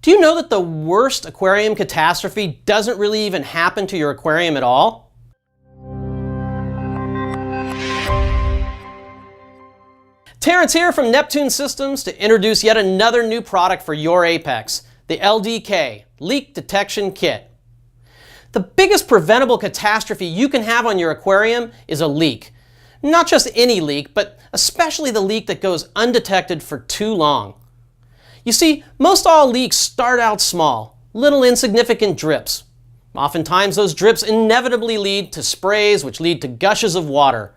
Do you know that the worst aquarium catastrophe doesn't really even happen to your aquarium at all? Terrence here from Neptune Systems to introduce yet another new product for your Apex, the LDK, Leak Detection Kit. The biggest preventable catastrophe you can have on your aquarium is a leak. Not just any leak, but especially the leak that goes undetected for too long. You see, most all leaks start out small, little insignificant drips. Oftentimes those drips inevitably lead to sprays which lead to gushes of water.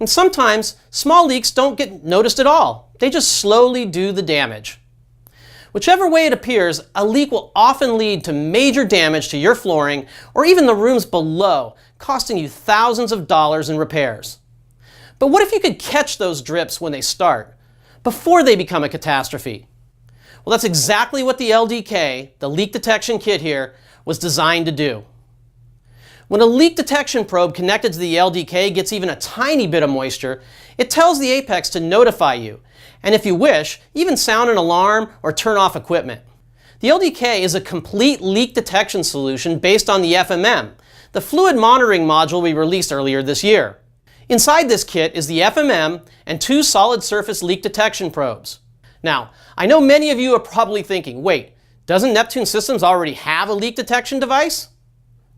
And sometimes small leaks don't get noticed at all. They just slowly do the damage. Whichever way it appears, a leak will often lead to major damage to your flooring or even the rooms below, costing you thousands of dollars in repairs. But what if you could catch those drips when they start, before they become a catastrophe? Well, that's exactly what the LDK, the leak detection kit here, was designed to do. When a leak detection probe connected to the LDK gets even a tiny bit of moisture, it tells the Apex to notify you, and if you wish, even sound an alarm or turn off equipment. The LDK is a complete leak detection solution based on the FMM, the fluid monitoring module we released earlier this year. Inside this kit is the FMM and 2 solid surface leak detection probes. Now, I know many of you are probably thinking, wait, doesn't Neptune Systems already have a leak detection device?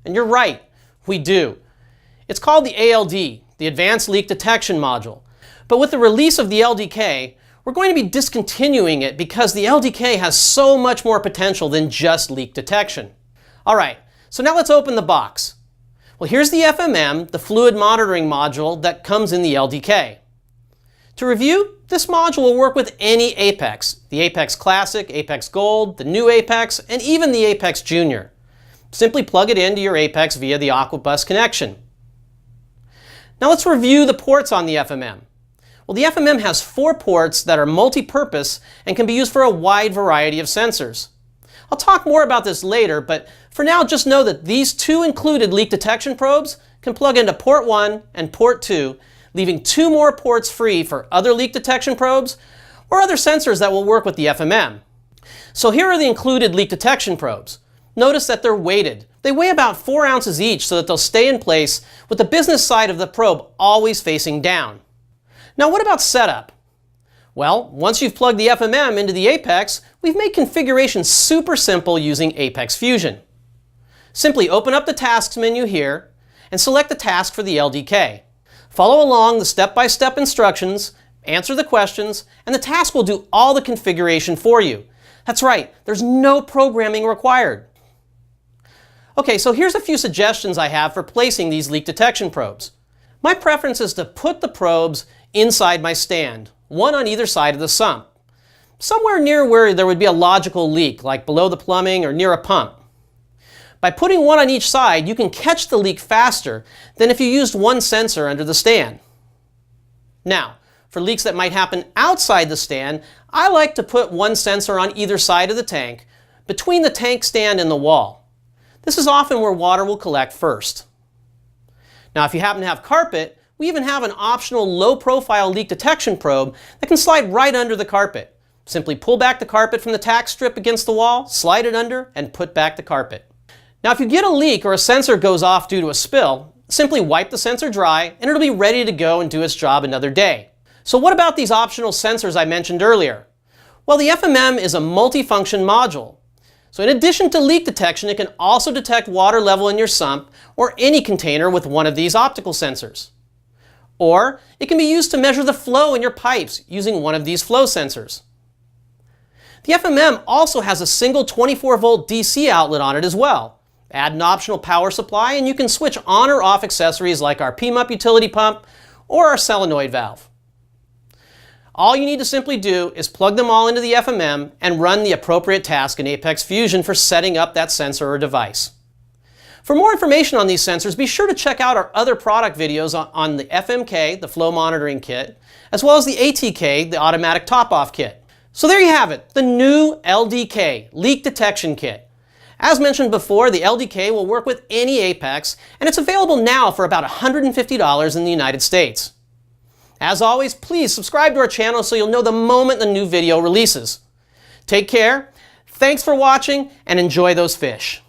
And you're right, we do. It's called the ALD, the Advanced Leak Detection Module. But with the release of the LDK, we're going to be discontinuing it because the LDK has so much more potential than just leak detection. All right, so now let's open the box. Well, here's the FMM, the fluid monitoring module that comes in the LDK. To review, this module will work with any Apex, the Apex Classic, Apex Gold, the new Apex, and even the Apex Junior. Simply plug it into your Apex via the Aquabus connection. Now let's review the ports on the FMM. Well, the FMM has 4 ports that are multi-purpose and can be used for a wide variety of sensors. I'll talk more about this later, but for now just know that these 2 included leak detection probes can plug into port 1 and port 2, leaving 2 more ports free for other leak detection probes or other sensors that will work with the FMM. So here are the included leak detection probes. Notice that they're weighted. They weigh about 4 ounces each so that they'll stay in place with the business side of the probe always facing down. Now what about setup? Well, once you've plugged the FMM into the Apex, we've made configuration super simple using Apex Fusion. Simply open up the Tasks menu here and select the task for the LDK. Follow along the step-by-step instructions, answer the questions, and the task will do all the configuration for you. That's right, there's no programming required. Okay, so here's a few suggestions I have for placing these leak detection probes. My preference is to put the probes inside my stand, one on either side of the sump. Somewhere near where there would be a logical leak, like below the plumbing or near a pump. By putting one on each side, you can catch the leak faster than if you used one sensor under the stand. Now, for leaks that might happen outside the stand, I like to put one sensor on either side of the tank, between the tank stand and the wall. This is often where water will collect first. Now, if you happen to have carpet, we even have an optional low-profile leak detection probe that can slide right under the carpet. Simply pull back the carpet from the tack strip against the wall, slide it under, and put back the carpet. Now, if you get a leak or a sensor goes off due to a spill, simply wipe the sensor dry and it'll be ready to go and do its job another day. So what about these optional sensors I mentioned earlier? Well, the FMM is a multifunction module. So in addition to leak detection, it can also detect water level in your sump or any container with one of these optical sensors. Or it can be used to measure the flow in your pipes using one of these flow sensors. The FMM also has a single 24-volt DC outlet on it as well. Add an optional power supply and you can switch on or off accessories like our PMUP utility pump or our solenoid valve. All you need to simply do is plug them all into the FMM and run the appropriate task in Apex Fusion for setting up that sensor or device. For more information on these sensors, be sure to check out our other product videos on the FMK, the flow monitoring kit, as well as the ATK, the automatic top-off kit. So there you have it, the new LDK, leak detection kit. As mentioned before, the LDK will work with any Apex, and it's available now for about $150 in the United States. As always, please subscribe to our channel so you'll know the moment the new video releases. Take care. Thanks for watching and enjoy those fish.